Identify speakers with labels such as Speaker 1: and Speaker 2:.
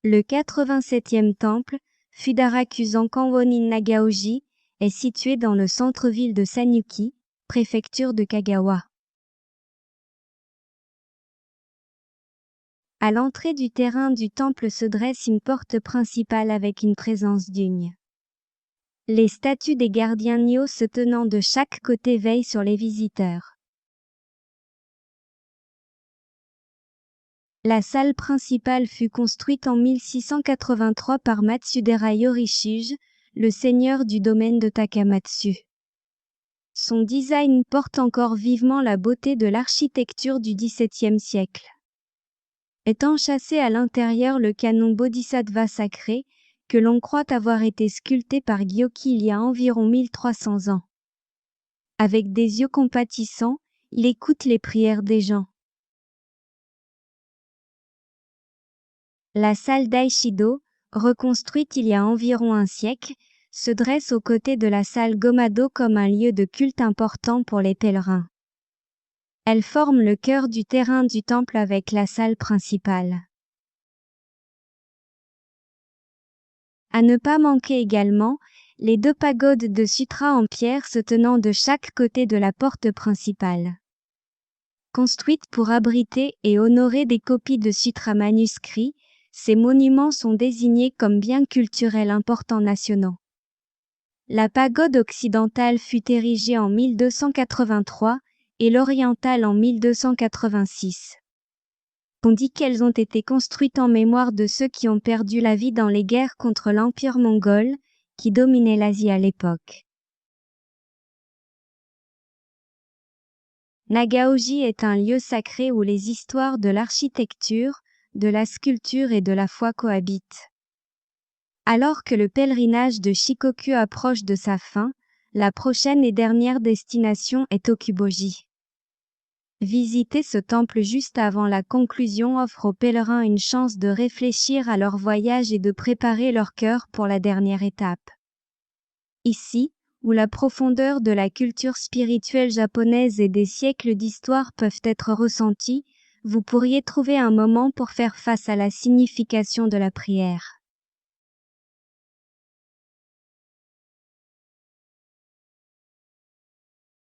Speaker 1: Le 87e temple, Fudarakusan Kanwonin Nagaoji, est situé dans le centre-ville de Sanyuki, préfecture de Kagawa. À l'entrée du terrain du temple se dresse une porte principale avec une présence digne. Les statues des gardiens Nyo se tenant de chaque côté veillent sur les visiteurs. La salle principale fut construite en 1683 par Matsudera Yorishige, le seigneur du domaine de Takamatsu. Son design porte encore vivement la beauté de l'architecture du XVIIe siècle. Est enchâssé à l'intérieur le canon Bodhisattva sacré, que l'on croit avoir été sculpté par Gyoki il y a environ 1300 ans. Avec des yeux compatissants, il écoute les prières des gens. La salle d'Aishido, reconstruite il y a environ un siècle, se dresse aux côtés de la salle Gomado comme un lieu de culte important pour les pèlerins. Elle forme le cœur du terrain du temple avec la salle principale. À ne pas manquer également, les 2 pagodes de sutras en pierre se tenant de chaque côté de la porte principale. Construites pour abriter et honorer des copies de sutras manuscrits, ces monuments sont désignés comme biens culturels importants nationaux. La pagode occidentale fut érigée en 1283 et l'orientale en 1286. On dit qu'elles ont été construites en mémoire de ceux qui ont perdu la vie dans les guerres contre l'Empire mongol, qui dominait l'Asie à l'époque. Nagaoji est un lieu sacré où les histoires de l'architecture, de la sculpture et de la foi cohabitent. Alors que le pèlerinage de Shikoku approche de sa fin, la prochaine et dernière destination est Tokuboji. Visiter ce temple juste avant la conclusion offre aux pèlerins une chance de réfléchir à leur voyage et de préparer leur cœur pour la dernière étape. Ici, où la profondeur de la culture spirituelle japonaise et des siècles d'histoire peuvent être ressentis, vous pourriez trouver un moment pour faire face à la signification de la prière.